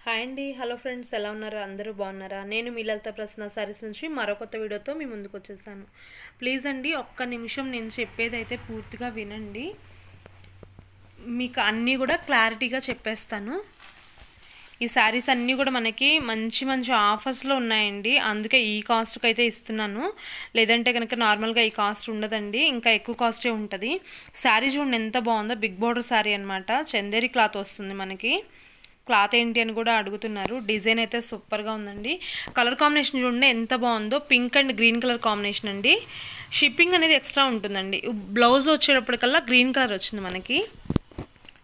Hi అండి. Hello friends, ఎలా ఉన్నారు? అందరూ బాగున్నారా? నేను మీ లలిత ప్రసన్న సారీస్ నుంచి మరో కొత్త వీడియోతో మీ ముందుకు వచ్చేసాను. ప్లీజ్ అండి, ఒక్క నిమిషం నేను చెప్పేదైతే పూర్తిగా వినండి. మీకు అన్నీ కూడా క్లారిటీగా చెప్పేస్తాను. ఈ శారీస్ అన్నీ కూడా మనకి మంచి మంచి ఆఫర్స్లో ఉన్నాయండి. అందుకే ఈ కాస్ట్కి అయితే ఇస్తున్నాను. లేదంటే కనుక నార్మల్గా ఈ కాస్ట్ ఉండదండి, ఇంకా ఎక్కువ కాస్టే ఉంటుంది. శారీ చూడండి ఎంత బాగుందో. బిగ్ బోర్డర్ శారీ అనమాట. చందేరి క్లాత్ వస్తుంది మనకి. క్లాత్ ఏంటి అని కూడా అడుగుతున్నారు. డిజైన్ అయితే సూపర్గా ఉందండి. కలర్ కాంబినేషన్ చూడండి ఎంత బాగుందో. Pink and green colour combination అండి. షిప్పింగ్ అనేది ఎక్స్ట్రా ఉంటుందండి. బ్లౌజ్ వచ్చేటప్పటికల్లా గ్రీన్ కలర్ వచ్చింది మనకి.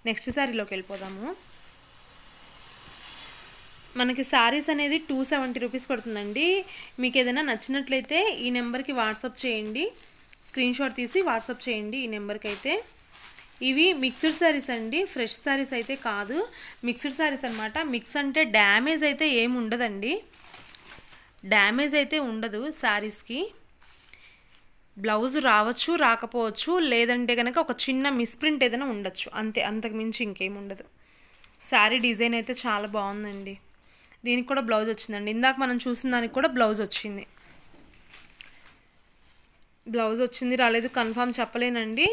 నెక్స్ట్ శారీలోకి వెళ్ళిపోదాము. మనకి శారీస్ అనేది 270 రూపీస్ పడుతుందండి. మీకు ఏదైనా నచ్చినట్లయితే ఈ నెంబర్కి వాట్సాప్ చేయండి. స్క్రీన్ షాట్ తీసి వాట్సాప్ చేయండి ఈ నెంబర్కి అయితే. ఇవి మిక్స్డ్ శారీస్ అండి, ఫ్రెష్ శారీస్ అయితే కాదు. మిక్స్డ్ శారీస్ అనమాట. మిక్స్ అంటే డ్యామేజ్ అయితే ఏమి ఉండదండి. డ్యామేజ్ అయితే ఉండదు శారీస్కి. బ్లౌజ్ రావచ్చు, రాకపోవచ్చు, లేదంటే కనుక ఒక చిన్న మిస్ప్రింట్ ఏదైనా ఉండొచ్చు అంతే, అంతకు మించి ఇంకేమి ఉండదు. శారీ డిజైన్ అయితే చాలా బాగుందండి. దీనికి కూడా బ్లౌజ్ వచ్చిందండి. ఇందాక మనం చూసిన దానికి కూడా బ్లౌజ్ వచ్చింది. బ్లౌజ్ వచ్చింది రాలేదు కన్ఫామ్ చెప్పలేనండి.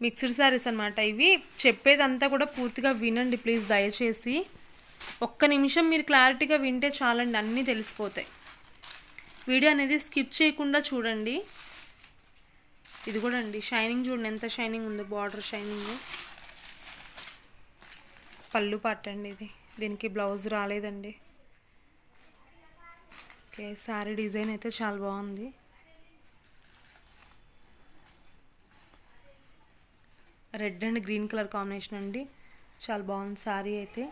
మిక్స్డ్ శారీస్ అనమాట ఇవి. చెప్పేదంతా కూడా పూర్తిగా వినండి ప్లీజ్, దయచేసి. ఒక్క నిమిషం మీరు క్లారిటీగా వింటే చాలండి, అన్నీ తెలిసిపోతాయి. వీడియో అనేది స్కిప్ చేయకుండా చూడండి. ఇది కూడా అండి, షైనింగ్ చూడండి ఎంత షైనింగ్ ఉందో. Border shining. పళ్ళు పార్ట్ అండి ఇది. దీనికి బ్లౌజ్ రాలేదండి. ఓకే, శారీ డిజైన్ అయితే చాలా బాగుంది. Red and green colour combination అండి. చాలా బాగుంది శారీ అయితే.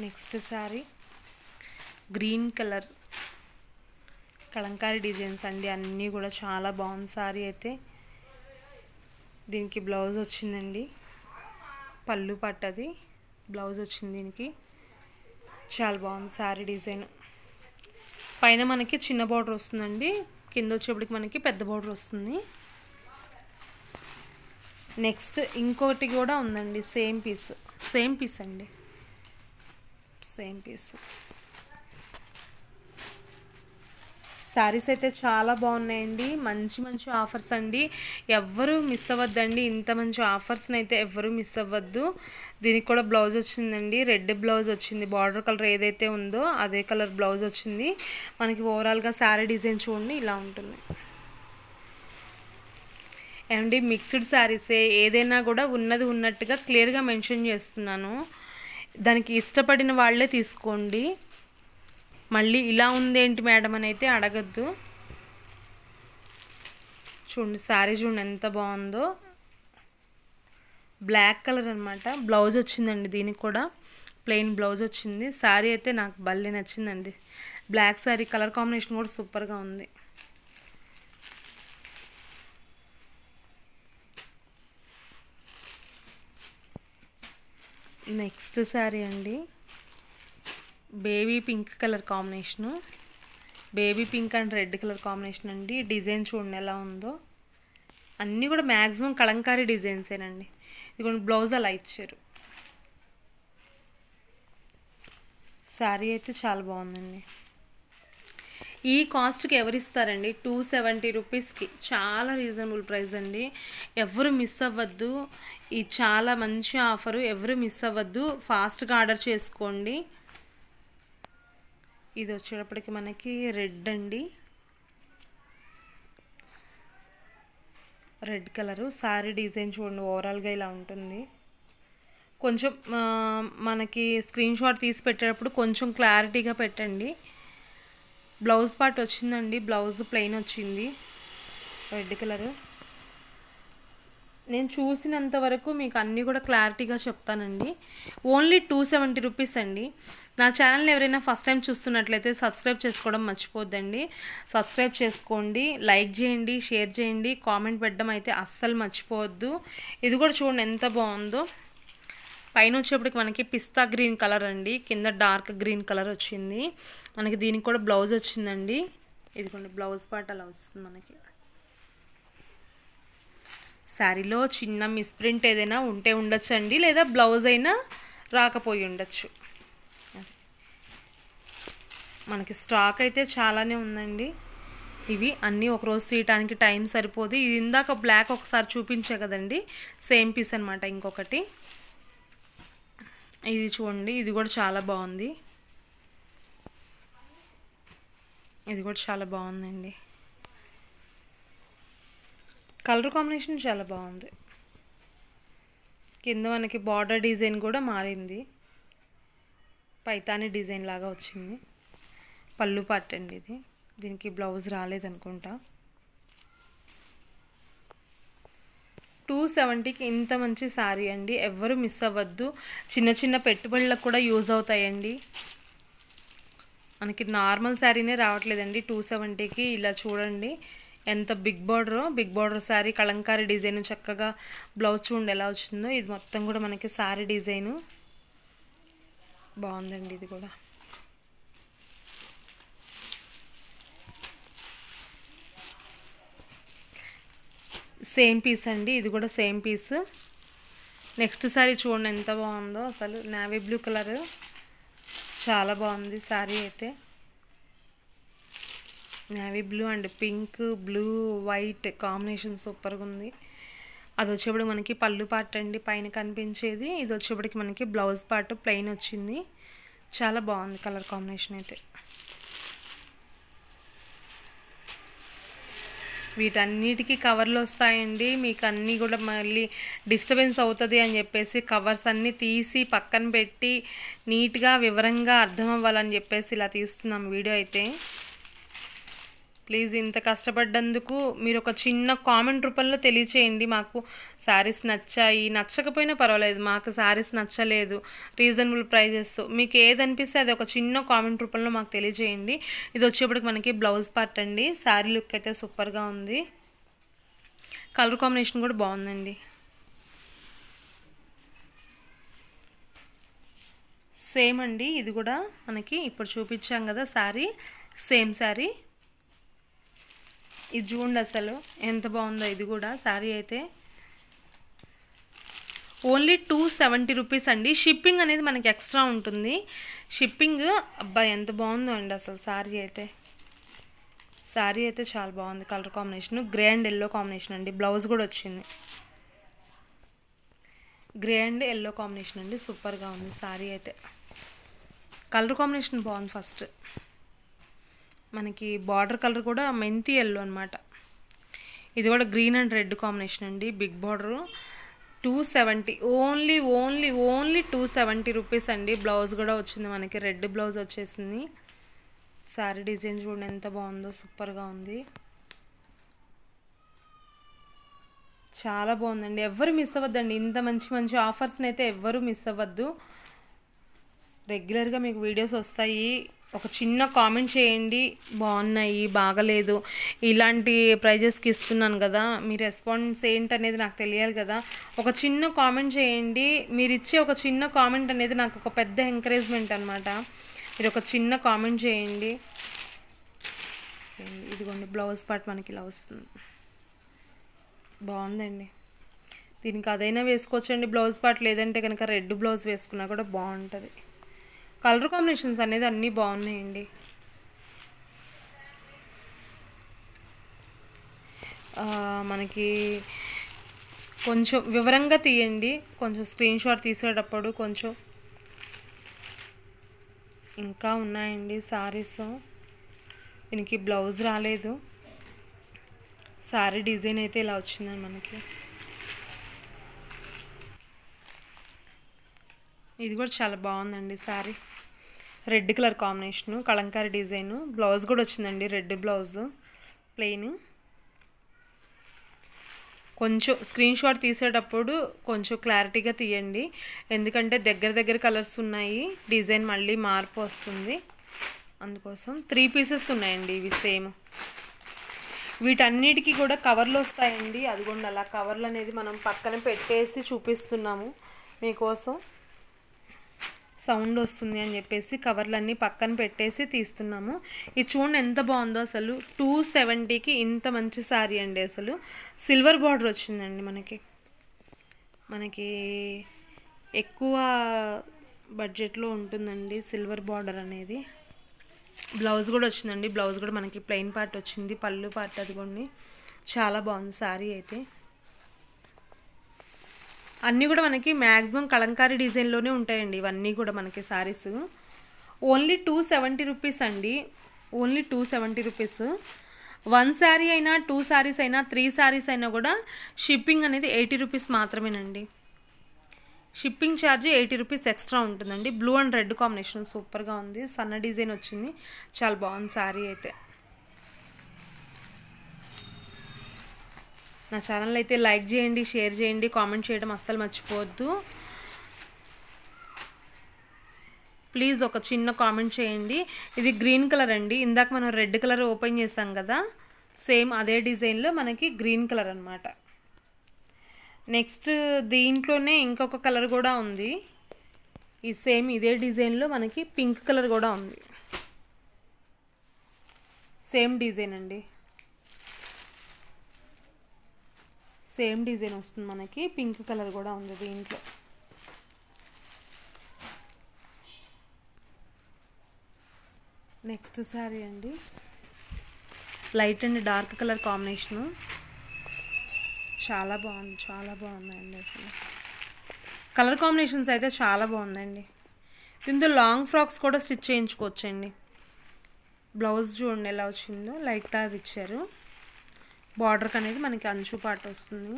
Next sari green colour Kalamkari designs అండి. అన్నీ కూడా చాలా బాగుంది శారీ అయితే. దీనికి బ్లౌజ్ వచ్చిందండి. పళ్ళు పట్టది, బ్లౌజ్ వచ్చింది దీనికి. చాలా బాగుంది శారీ డిజైన్. పైన మనకి చిన్న బార్డర్ వస్తుందండి, కింద వచ్చేప్పటికి మనకి పెద్ద బార్డర్ వస్తుంది. నెక్స్ట్ ఇంకోటి కూడా ఉందండి, సేమ్ పీస్ అండి, సేమ్ పీస్. శారీస్ అయితే చాలా బాగున్నాయండి. మంచి మంచి ఆఫర్స్ అండి. ఎవ్వరూ మిస్ అవ్వద్దండి. ఇంత మంచి ఆఫర్స్ని అయితే ఎవ్వరూ మిస్ అవ్వద్దు. దీనికి కూడా బ్లౌజ్ వచ్చిందండి. రెడ్ బ్లౌజ్ వచ్చింది. బార్డర్ కలర్ ఏదైతే ఉందో అదే కలర్ బ్లౌజ్ వచ్చింది మనకి. ఓవరాల్గా శారీ డిజైన్ చూడండి ఇలా ఉంటుంది. అండి మిక్స్డ్ శారీసే, ఏదైనా కూడా ఉన్నది ఉన్నట్టుగా క్లియర్గా మెన్షన్ చేస్తున్నాను. దానికి ఇష్టపడిన వాళ్ళే తీసుకోండి. మళ్ళీ ఇలా ఉందేంటి మేడం అని అయితే అడగద్దు. చూడండి శారీ చూడండి ఎంత బాగుందో. బ్లాక్ కలర్ అనమాట. బ్లౌజ్ వచ్చిందండి దీనికి కూడా. ప్లెయిన్ బ్లౌజ్ వచ్చింది. శారీ అయితే నాకు భలే నచ్చిందండి. బ్లాక్ శారీ కలర్ కాంబినేషన్ కూడా సూపర్గా ఉంది. నెక్స్ట్ శారీ అండి, baby pink colour combination. Baby pink and red colour combination అండి. డిజైన్ చూడండి ఎలా ఉందో. అన్నీ కూడా మ్యాక్సిమం కలంకారీ డిజైన్సేనండి. ఇదిగోండి బ్లౌజ్ అలా ఇచ్చారు. శారీ అయితే చాలా బాగుందండి. ఈ కాస్ట్కి ఎవరు ఇస్తారండి? 270 రూపీస్కి. చాలా రీజనబుల్ ప్రైస్ అండి. ఎవరు మిస్ అవ్వద్దు. ఈ చాలా మంచి ఆఫరు, ఎవరు మిస్ అవ్వద్దు. ఫాస్ట్గా ఆర్డర్ చేసుకోండి. ఇది వచ్చేటప్పటికి మనకి రెడ్ అండి, రెడ్ కలరు. శారీ డిజైన్ చూడండి ఓవరాల్గా ఇలా ఉంటుంది. కొంచెం మనకి స్క్రీన్ షాట్ తీసి పెట్టేటప్పుడు కొంచెం క్లారిటీగా పెట్టండి. బ్లౌజ్ పార్ట్ వచ్చిందండి. బ్లౌజ్ ప్లెయిన్ వచ్చింది, రెడ్ కలరు. నేను చూసినంత వరకు మీకు అన్నీ కూడా క్లారిటీగా చెప్తానండి. ఓన్లీ 270 రూపీస్ అండి. నా ఛానల్ని ఎవరైనా ఫస్ట్ టైం చూస్తున్నట్లయితే సబ్స్క్రైబ్ చేసుకోవడం మర్చిపోద్దండి. సబ్స్క్రైబ్ చేసుకోండి, లైక్ చేయండి, షేర్ చేయండి, కామెంట్ పెట్టడం అయితే అస్సలు మర్చిపోవద్దు. ఇది కూడా చూడండి ఎంత బాగుందో. పైన వచ్చేప్పటికి మనకి పిస్తా గ్రీన్ కలర్ అండి, కింద డార్క్ గ్రీన్ కలర్ వచ్చింది మనకి. దీనికి కూడా బ్లౌజ్ వచ్చిందండి. ఇదిగోండి బ్లౌజ్ పార్ట్ అలా వస్తుంది మనకి. శారీలో చిన్న మిస్ప్రింట్ ఏదైనా ఉంటే ఉండొచ్చండి, లేదా బ్లౌజ్ అయినా రాకపోయి ఉండొచ్చు. మనకి స్టాక్ అయితే చాలానే ఉందండి. ఇవి అన్నీ ఒకరోజు తీయటానికి టైం సరిపోదు. ఇది ఇందాక బ్లాక్ ఒకసారి చూపించే కదండి, సేమ్ పీస్ అనమాట. ఇంకొకటి ఇది చూడండి, ఇది కూడా చాలా బాగుంది. ఇది కూడా చాలా బాగుందండి. కలర్ కాంబినేషన్ చాలా బాగుంది. కింద మనకి బార్డర్ డిజైన్ కూడా మారింది, పైతాని డిజైన్ లాగా వచ్చింది. పళ్ళు పార్ట్ అండి ఇది. దీనికి బ్లౌజ్ రాలేదనుకుంటా. 270కి ఇంత మంచి శారీ అండి, ఎవ్వరూ మిస్ అవ్వద్దు. చిన్న చిన్న పెట్టుబడులకు కూడా యూజ్ అవుతాయండి. మనకి నార్మల్ శారీనే రావట్లేదండి 270కి. ఇలా చూడండి ఎంత big border sari, Kalamkari design, చక్కగా బ్లౌజ్ చూడండి ఎలా వచ్చిందో. ఇది మొత్తం కూడా మనకి శారీ డిజైను బాగుందండి. ఇది కూడా సేమ్ పీస్ అండి, ఇది కూడా సేమ్ పీస్. నెక్స్ట్ శారీ చూడండి ఎంత బాగుందో అసలు, నేవీ బ్లూ కలర్, చాలా బాగుంది శారీ అయితే. Navy blue and pink, blue, white combination సూపర్గా ఉంది. అది వచ్చేప్పుడు మనకి పళ్ళు పార్ట్ అండి పైన కనిపించేది. ఇది వచ్చేప్పటికి మనకి బ్లౌజ్ పార్ట్ ప్లెయిన్ వచ్చింది. చాలా బాగుంది కలర్ కాంబినేషన్ అయితే. వీటన్నిటికీ కవర్లు వస్తాయండి. మీకు అన్నీ కూడా మళ్ళీ డిస్టర్బెన్స్ అవుతుంది అని చెప్పేసి కవర్స్ అన్నీ తీసి పక్కన పెట్టి నీట్గా వివరంగా అర్థం అవ్వాలని చెప్పేసి ఇలా తీస్తున్నాం వీడియో అయితే. ప్లీజ్ ఇంత కష్టపడ్డందుకు మీరు ఒక చిన్న కామెంట్ రూపంలో తెలియచేయండి. మాకు శారీస్ నచ్చాయి, నచ్చకపోయినా పర్వాలేదు, మాకు శారీస్ నచ్చలేదు, రీజనబుల్ ప్రైజెస్, మీకు ఏది అనిపిస్తే అది ఒక చిన్న కామెంట్ రూపంలో మాకు తెలియజేయండి. ఇది వచ్చేప్పటికి మనకి బ్లౌజ్ పార్ట్ అండి. శారీ లుక్ అయితే సూపర్గా ఉంది. కలర్ కాంబినేషన్ కూడా బాగుందండి. సేమ్ అండి, ఇది కూడా మనకి ఇప్పుడు చూపించాం కదా శారీ, సేమ్ శారీ. ఇది చూడండి అసలు ఎంత బాగుందో. ఇది కూడా శారీ అయితే ఓన్లీ 270 రూపీస్ అండి. షిప్పింగ్ అనేది మనకి ఎక్స్ట్రా ఉంటుంది. షిప్పింగ్ అబ్బాయి ఎంత బాగుందో అండి అసలు శారీ అయితే. శారీ అయితే చాలా బాగుంది. Colour combination grey and yellow combination అండి. బ్లౌజ్ కూడా వచ్చింది గ్రే అండ్ ఎల్లో కాంబినేషన్ అండి. సూపర్గా ఉంది శారీ అయితే. కలర్ కాంబినేషన్ బాగుంది. ఫస్ట్ మనకి బార్డర్ కలర్ కూడా మెంతి ఎల్లో అనమాట. ఇది కూడా గ్రీన్ అండ్ రెడ్ కాంబినేషన్ అండి. బిగ్ బార్డరు 270, ఓన్లీ 270 రూపీస్ అండి. బ్లౌజ్ కూడా వచ్చింది మనకి, రెడ్ బ్లౌజ్ వచ్చేసింది. శారీ డిజైన్ చూడండి ఎంత బాగుందో, సూపర్గా ఉంది, చాలా బాగుందండి. ఎవ్వరు మిస్ అవ్వద్దండి. ఇంత మంచి మంచి ఆఫర్స్ని అయితే ఎవ్వరూ మిస్ అవ్వద్దు. రెగ్యులర్గా మీకు వీడియోస్ వస్తాయి. ఒక చిన్న కామెంట్ చేయండి, బాగున్నాయి, బాగలేదు, ఇలాంటి ప్రైజెస్కి ఇస్తున్నాను కదా, మీ రెస్పాన్స్ ఏంటనేది నాకు తెలియాలి కదా. ఒక చిన్న కామెంట్ చేయండి. మీరు ఇచ్చే ఒక చిన్న కామెంట్ అనేది నాకు ఒక పెద్ద ఎంకరేజ్మెంట్ అనమాట. మీరు ఒక చిన్న కామెంట్ చేయండి. ఇదిగోండి బ్లౌజ్ పార్ట్ మనకి ఇలా వస్తుంది, బాగుందండి. దీనికి అదైనా వేసుకోవచ్చండి బ్లౌజ్ పార్ట్, లేదంటే కనుక రెడ్ బ్లౌజ్ వేసుకున్నా కూడా బాగుంటుంది. కలర్ కాంబినేషన్స్ అనేది అన్నీ బాగున్నాయండి. మనకి కొంచెం వివరంగా తీయండి, కొంచెం స్క్రీన్ షాట్ తీసేటప్పుడు కొంచెం. ఇంకా ఉన్నాయండి శారీస్. దీనికి బ్లౌజ్ రాలేదు. శారీ డిజైన్ అయితే ఇలా వచ్చిందండి మనకి. ఇది కూడా చాలా బాగుందండి sari. Red colour combination, Kalamkari design, blouse కూడా వచ్చిందండి రెడ్ బ్లౌజ్ ప్లెయిన్. కొంచెం స్క్రీన్ షాట్ తీసేటప్పుడు కొంచెం క్లారిటీగా తీయండి, ఎందుకంటే దగ్గర కలర్స్ ఉన్నాయి, డిజైన్ మళ్ళీ మార్పు వస్తుంది, అందుకోసం. 3 పీసెస్ ఉన్నాయండి ఇవి సేమ్. వీటన్నిటికీ కూడా కవర్లు వస్తాయండి. అదిగోండి అలా కవర్లు అనేది మనం పక్కన పెట్టేసి చూపిస్తున్నాము మీకోసం. సౌండ్ వస్తుంది అని చెప్పేసి కవర్లన్నీ పక్కన పెట్టేసి తీస్తున్నాము. ఇది చూడండి ఎంత బాగుందో అసలు. 270కి ఇంత మంచి శారీ అండి. అసలు సిల్వర్ బార్డర్ వచ్చిందండి మనకి ఎక్కువ బడ్జెట్లో ఉంటుందండి సిల్వర్ బార్డర్ అనేది. బ్లౌజ్ కూడా వచ్చిందండి. బ్లౌజ్ కూడా మనకి ప్లెయిన్ పార్ట్ వచ్చింది, పళ్ళు పార్ట్ అదిగోండి. చాలా బాగుంది శారీ అయితే. అన్నీ కూడా మనకి మ్యాక్సిమం కలంకారీ డిజైన్లోనే ఉంటాయండి ఇవన్నీ కూడా మనకి శారీస్. ఓన్లీ 270 రూపీస్ అండి. Only 270 rupees. 1 శారీ అయినా 2 శారీస్ అయినా 3 శారీస్ అయినా కూడా షిప్పింగ్ అనేది 80 రూపీస్ మాత్రమేనండి. షిప్పింగ్ ఛార్జ్ 80 రూపీస్ ఎక్స్ట్రా ఉంటుందండి. బ్లూ అండ్ రెడ్ కాంబినేషన్ సూపర్గా ఉంది. సన్న డిజైన్ వచ్చింది, చాలా బాగుంది శారీ అయితే. నా ఛానల్ అయితే లైక్ చేయండి, షేర్ చేయండి, కామెంట్ చేయడం అస్సలు మర్చిపోవద్దు. ప్లీజ్ ఒక చిన్న కామెంట్ చేయండి. ఇది గ్రీన్ కలర్ అండి. ఇందాక మనం రెడ్ కలర్ ఓపెన్ చేసాం కదా, సేమ్ అదే డిజైన్లో మనకి గ్రీన్ కలర్ అనమాట. నెక్స్ట్ దీంట్లోనే ఇంకొక కలర్ కూడా ఉంది. ఈ సేమ్ ఇదే డిజైన్లో మనకి పింక్ కలర్ కూడా ఉంది. సేమ్ డిజైన్ అండి, సేమ్ డిజైన్ వస్తుంది మనకి. పింక్ కలర్ కూడా ఉంది దీంట్లో. నెక్స్ట్ శారీ అండి, light and dark colour combination. చాలా బాగుందండి అసలు. కలర్ కాంబినేషన్స్ అయితే చాలా బాగుందండి. దీంతో లాంగ్ ఫ్రాక్స్ కూడా స్టిచ్ చేయించుకోవచ్చండి. బ్లౌజ్ చూడండి ఎలా వచ్చిందో, లైట్ కలర్ ఇచ్చారు. బార్డర్కి అనేది మనకి అంచు పాట వస్తుంది.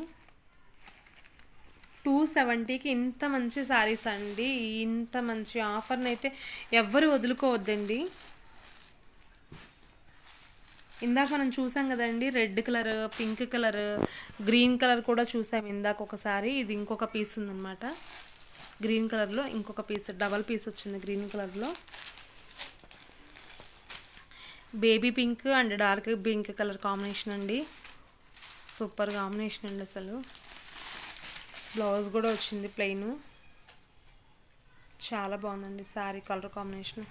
270కి ఇంత మంచి శారీస్ అండి. ఇంత మంచి ఆఫర్ని అయితే ఎవ్వరు వదులుకోవద్దండి. ఇందాక మనం చూసాం కదండి, red colour, pink colour, green colour కూడా చూసాం ఇందాక ఒకసారి. ఇది ఇంకొక పీస్ ఉందన్నమాట. గ్రీన్ కలర్లో ఇంకొక పీస్, డబల్ పీస్ వచ్చింది గ్రీన్ కలర్లో. Baby pink and dark pink colour combination అండి. సూపర్ కాంబినేషన్ అండి అసలు. బ్లౌజ్ కూడా వచ్చింది ప్లెయిన్. చాలా బాగుందండి శారీ కలర్ కాంబినేషన్.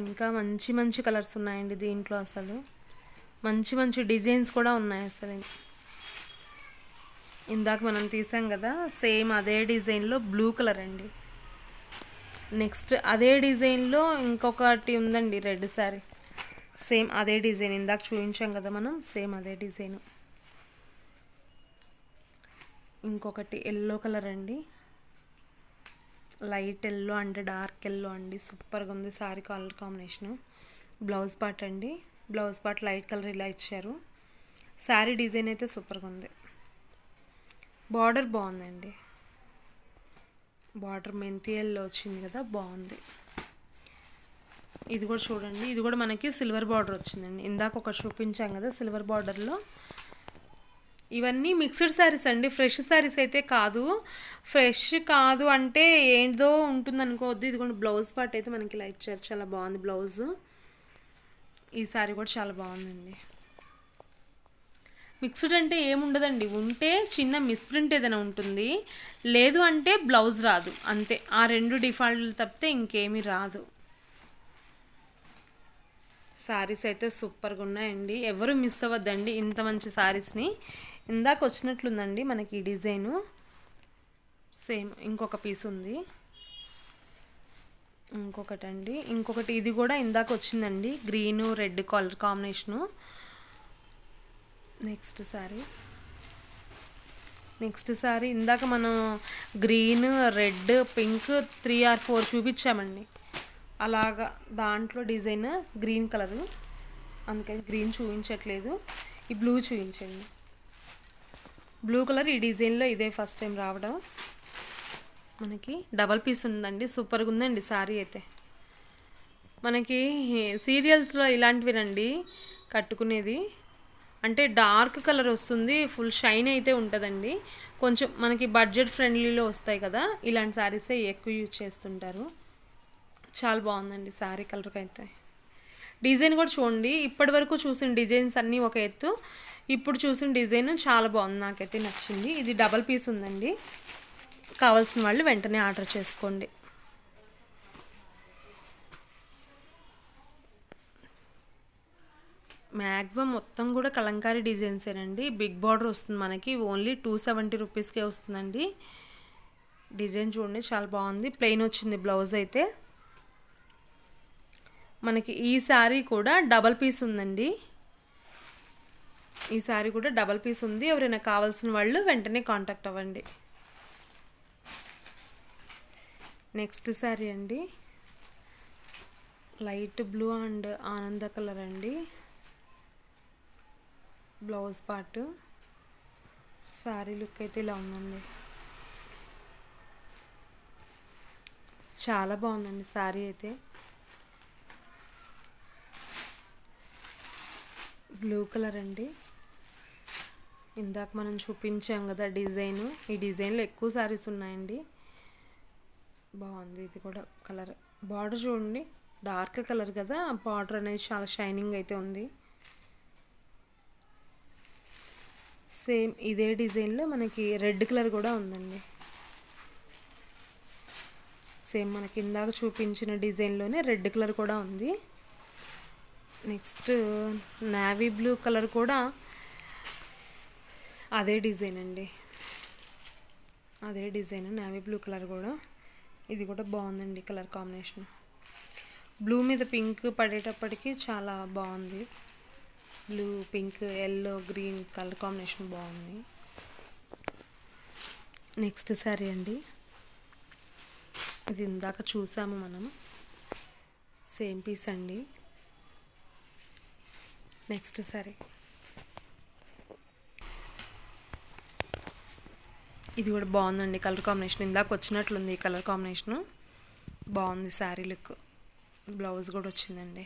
ఇంకా మంచి మంచి కలర్స్ ఉన్నాయండి దీంట్లో. అసలు మంచి డిజైన్స్ కూడా ఉన్నాయి అసలు. ఇందాక మనం తీసాం కదా, సేమ్ అదే డిజైన్లో బ్లూ కలర్ అండి. నెక్స్ట్ అదే డిజైన్లో ఇంకొకటి ఉందండి రెడ్ శారీ. సేమ్ అదే డిజైన్ ఇందాక చూపించాం కదా మనం, సేమ్ అదే డిజైన్. ఇంకొకటి ఎల్లో కలర్ అండి, light yellow and dark yellow అండి. సూపర్గా ఉంది sari colour combination. Blouse part అండి, బ్లౌజ్ పార్ట్ లైట్ కలర్ ఇలా ఇచ్చారు. శారీ డిజైన్ అయితే సూపర్గా ఉంది. బార్డర్ బాగుందండి, బార్డర్ మెంతి ఎల్లో వచ్చింది కదా, బాగుంది. ఇది కూడా చూడండి, ఇది కూడా మనకి సిల్వర్ బార్డర్ వచ్చిందండి. ఇందాక ఒకటి చూపించాం కదా సిల్వర్ బార్డర్లో. ఇవన్నీ మిక్స్డ్ శారీస్ అండి, ఫ్రెష్ శారీస్ అయితే కాదు. ఫ్రెష్ కాదు అంటే ఏంటో ఉంటుంది అనుకోవద్దు. ఇది కూడా బ్లౌజ్ పార్ట్ అయితే మనకి ఇలా ఇచ్చారు, చాలా బాగుంది బ్లౌజ్. ఈ శారీ కూడా చాలా బాగుందండి. మిక్స్డ్ అంటే ఏముండదండి, ఉంటే చిన్న మిస్ప్రింట్ ఏదైనా ఉంటుంది, లేదు అంటే బ్లౌజ్ రాదు, అంతే. ఆ రెండు డిఫాల్ట్లు తప్పితే ఇంకేమీ రాదు. శారీస్ అయితే సూపర్గా ఉన్నాయండి, ఎవరు మిస్ అవ్వద్దండి ఇంత మంచి శారీస్ని. ఇందాక వచ్చినట్లుందండి మనకి ఈ డిజైను. సేమ్ ఇంకొక పీస్ ఉంది, ఇంకొకటి ఇది కూడా ఇందాక వచ్చిందండి, green red colour combination. Next sari ఇందాక మనం గ్రీన్, రెడ్, పింక్ 3 or 4 చూపించామండి. అలాగా దాంట్లో డిజైన్ గ్రీన్ కలరు, అందుకని గ్రీన్ చూపించట్లేదు, ఈ బ్లూ చూపించండి. బ్లూ కలర్ ఈ డిజైన్లో ఇదే ఫస్ట్ టైం రావడం. మనకి డబల్ పీస్ ఉందండి, సూపర్గా ఉందండి శారీ అయితే. మనకి సీరియల్స్లో ఇలాంటివినండి కట్టుకునేది. అంటే డార్క్ కలర్ వస్తుంది, ఫుల్ షైన్ అయితే ఉంటుందండి. కొంచెం మనకి బడ్జెట్ ఫ్రెండ్లీలో వస్తాయి కదా, ఇలాంటి శారీసే ఎక్కువ యూజ్ చేస్తుంటారు. చాలా బాగుందండి శారీ కలర్కి అయితే. డిజైన్ కూడా చూడండి, ఇప్పటి వరకు చూసిన డిజైన్స్ అన్నీ ఒక ఎత్తు, ఇప్పుడు చూసిన డిజైన్ చాలా బాగుంది, నాకైతే నచ్చింది. ఇది డబల్ పీస్ ఉందండి. కావాల్సిన వాళ్ళు వెంటనే ఆర్డర్ చేసుకోండి. మ్యాక్సిమం మొత్తం కూడా కలంకారీ డిజైన్సేనండి. బిగ్ బార్డర్ వస్తుంది మనకి. ఓన్లీ 270 రూపీస్కే వస్తుందండి. డిజైన్ చూడండి చాలా బాగుంది. ప్లెయిన్ వచ్చింది బ్లౌజ్ అయితే. మనకి ఈ శారీ కూడా డబల్ పీస్ ఉందండి. ఈ శారీ కూడా డబల్ పీస్ ఉంది. ఎవరైనా కావాల్సిన వాళ్ళు వెంటనే కాంటాక్ట్ అవ్వండి. నెక్స్ట్ శారీ అండి, లైట్ బ్లూ అండ్ ఆనంద కలర్ అండి. బ్లౌజ్ పార్ట్, శారీ లుక్ అయితే ఇలా ఉందండి. చాలా బాగుందండి శారీ అయితే. బ్లూ కలర్ అండి. ఇందాక మనం చూపించాం కదా డిజైను, ఈ డిజైన్లో ఎక్కువ శారీస్ ఉన్నాయండి. బాగుంది ఇది కూడా కలర్. బార్డర్ చూడండి డార్క్ కలర్ కదా, బార్డర్ అనేది చాలా షైనింగ్ అయితే ఉంది. సేమ్ ఇదే డిజైన్లో మనకి రెడ్ కలర్ కూడా ఉందండి. సేమ్ మనకి ఇందాక చూపించిన డిజైన్లోనే రెడ్ కలర్ కూడా ఉంది. నెక్స్ట్ నేవీ బ్లూ కలర్ కూడా అదే డిజైన్ అండి. అదే డిజైన్ నేవీ బ్లూ కలర్ కూడా. ఇది కూడా బాగుందండి కలర్ కాంబినేషన్. బ్లూ మీద పింక్ పడేటప్పటికి చాలా బాగుంది. Blue, pink, yellow, green colour combination బాగుంది. నెక్స్ట్ శారీ అండి, ఇది ఇందాక చూసాము మనం, సేమ్ పీస్ అండి. నెక్స్ట్ శారీ ఇది కూడా బాగుందండి కలర్ కాంబినేషన్. ఇందాక వచ్చినట్లుంది ఈ కలర్ కాంబినేషను. బాగుంది శారీ లుక్. బ్లౌజ్ కూడా వచ్చిందండి.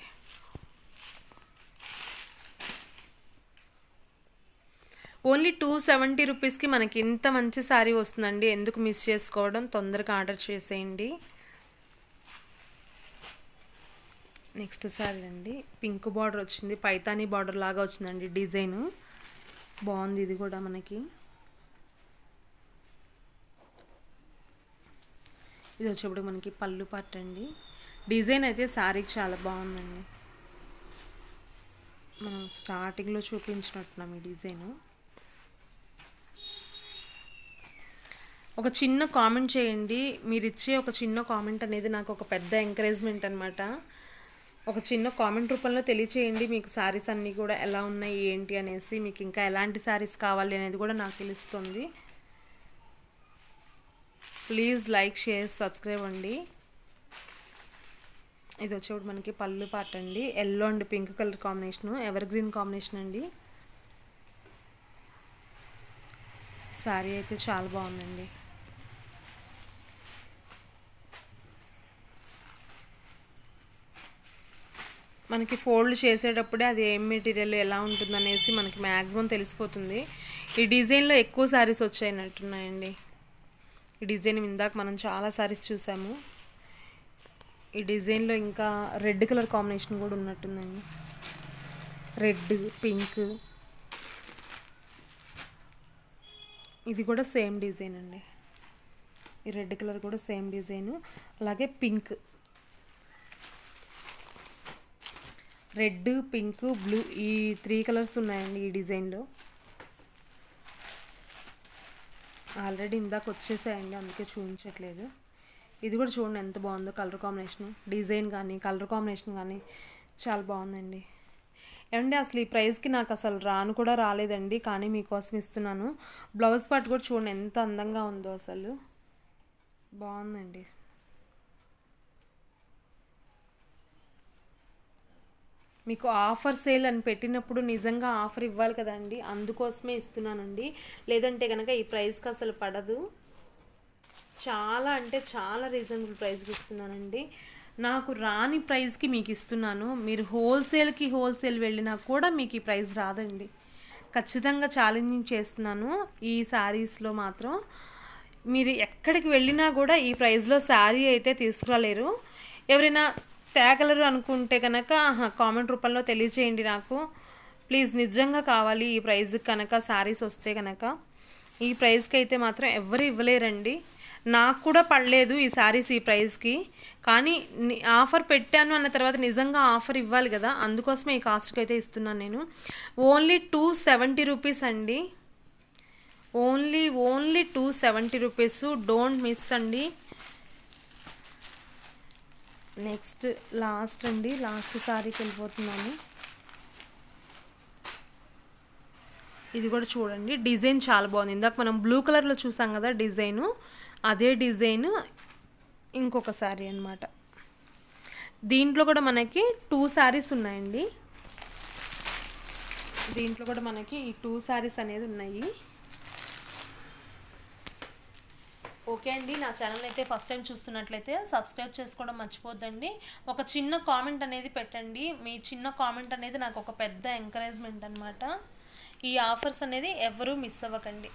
ఓన్లీ 270 రూపీస్కి మనకి ఇంత మంచి శారీ వస్తుందండి. ఎందుకు మిస్ చేసుకోవడం, తొందరగా ఆర్డర్ చేసేయండి. నెక్స్ట్ శారీ అండి, పింక్ బార్డర్ వచ్చింది, పైతానీ బార్డర్ లాగా వచ్చిందండి డిజైను. బాగుంది ఇది కూడా మనకి. ఇది వచ్చేప్పుడు మనకి పళ్ళు పార్ట్ అండి. డిజైన్ అయితే శారీకి చాలా బాగుందండి. మనం స్టార్టింగ్లో చూపించినట్టున్నాం ఈ డిజైను. ఒక చిన్న కామెంట్ చేయండి. మీరు ఇచ్చే ఒక చిన్న కామెంట్ అనేది నాకు ఒక పెద్ద ఎంకరేజ్మెంట్ అనమాట. ఒక చిన్న కామెంట్ రూపంలో తెలియచేయండి మీకు శారీస్ అన్నీ కూడా ఎలా ఉన్నాయి ఏంటి అనేసి. మీకు ఇంకా ఎలాంటి శారీస్ కావాలి అనేది కూడా నాకు తెలుస్తుంది. ప్లీజ్ లైక్, షేర్, సబ్స్క్రైబ్ అండి. ఇది వచ్చేప్పుడు మనకి పళ్ళు పార్ట్ అండి. Yellow and pink colour combination, ever green combination అండి. శారీ అయితే చాలా బాగుందండి. మనకి ఫోల్డ్ చేసేటప్పుడే అది ఏం మెటీరియల్ ఎలా ఉంటుందనేసి మనకి మ్యాక్సిమం తెలిసిపోతుంది. ఈ డిజైన్లో ఎక్కువ శారీస్ వచ్చాయినట్టున్నాయండి. ఈ డిజైన్ ఇందాక మనం చాలా శారీస్ చూసాము. ఈ డిజైన్లో ఇంకా రెడ్ కలర్ కాంబినేషన్ కూడా ఉన్నట్టుందండి. Red, pink. ఇది కూడా సేమ్ డిజైన్ అండి. ఈ రెడ్ కలర్ కూడా సేమ్ డిజైను. అలాగే పింక్, రెడ్, పింక్, బ్లూ, ఈ 3 కలర్స్ ఉన్నాయండి ఈ డిజైన్లో. ఆల్రెడీ ఇందాక వచ్చేసాయండి, అందుకే చూపించట్లేదు. ఇది కూడా చూడండి ఎంత బాగుందో కలర్ కాంబినేషన్. డిజైన్ కానీ కలర్ కాంబినేషన్ కానీ చాలా బాగుందండి. ఏమండి అసలు ఈ ప్రైస్కి నాకు అసలు రాను కూడా రాలేదండి, కానీ మీకోసం ఇస్తున్నాను. బ్లౌజ్ పార్ట్ కూడా చూడండి ఎంత అందంగా ఉందో, అసలు బాగుందండి. మీకు ఆఫర్ సేల్ అని పెట్టినప్పుడు నిజంగా ఆఫర్ ఇవ్వాలి కదండి, అందుకోసమే ఇస్తున్నానండి. లేదంటే కనుక ఈ ప్రైస్కి అసలు పడదు. చాలా అంటే చాలా రీజనబుల్ ప్రైస్కి ఇస్తున్నానండి. నాకు రాని ప్రైస్కి మీకు ఇస్తున్నాను. మీరు హోల్సేల్ వెళ్ళినా కూడా మీకు ఈ ప్రైస్ రాదండి. ఖచ్చితంగా ఛాలెంజింగ్ చేస్తున్నాను. ఈ శారీస్లో మాత్రం మీరు ఎక్కడికి వెళ్ళినా కూడా ఈ ప్రైస్లో శారీ అయితే తీసుకురాలేరు. ఎవరైనా తేగలరు అనుకుంటే కనుక కామెంట్ రూపంలో తెలియచేయండి నాకు. ప్లీజ్ నిజంగా కావాలి ఈ ప్రైస్కి కనుక శారీస్ వస్తే కనుక. ఈ ప్రైస్కి అయితే మాత్రం ఎవరు ఇవ్వలేరండి. నాకు కూడా పడలేదు ఈ శారీస్ ఈ ప్రైస్కి, కానీ ఆఫర్ పెట్టాను అన్న తర్వాత నిజంగా ఆఫర్ ఇవ్వాలి కదా, అందుకోసమే ఈ కాస్ట్కి అయితే ఇస్తున్నాను నేను. ఓన్లీ 270 రూపీస్ అండి, ఓన్లీ 270 రూపీస్. డోంట్ మిస్ అండి. నెక్స్ట్ లాస్ట్ అండి, లాస్ట్ శారీకి వెళ్ళిపోతున్నాను. ఇది కూడా చూడండి, డిజైన్ చాలా బాగుంది. ఇందాక మనం బ్లూ కలర్లో చూసాం కదా డిజైను, అదే డిజైన్ ఇంకొక శారీ అనమాట. దీంట్లో కూడా మనకి 2 శారీస్ ఉన్నాయండి, దీంట్లో కూడా మనకి ఈ 2 శారీస్ అనేది ఉన్నాయి. ఓకే అండి, నా ఛానల్ అయితే ఫస్ట్ టైం చూస్తున్నట్లయితే సబ్స్క్రైబ్ చేసుకోవడం మర్చిపోద్దండి. ఒక చిన్న కామెంట్ అనేది పెట్టండి, మీ చిన్న కామెంట్ అనేది నాకు ఒక పెద్ద ఎంకరేజ్మెంట్ అనమాట. ఈ ఆఫర్స్ అనేది ఎవరూ మిస్ అవ్వకండి.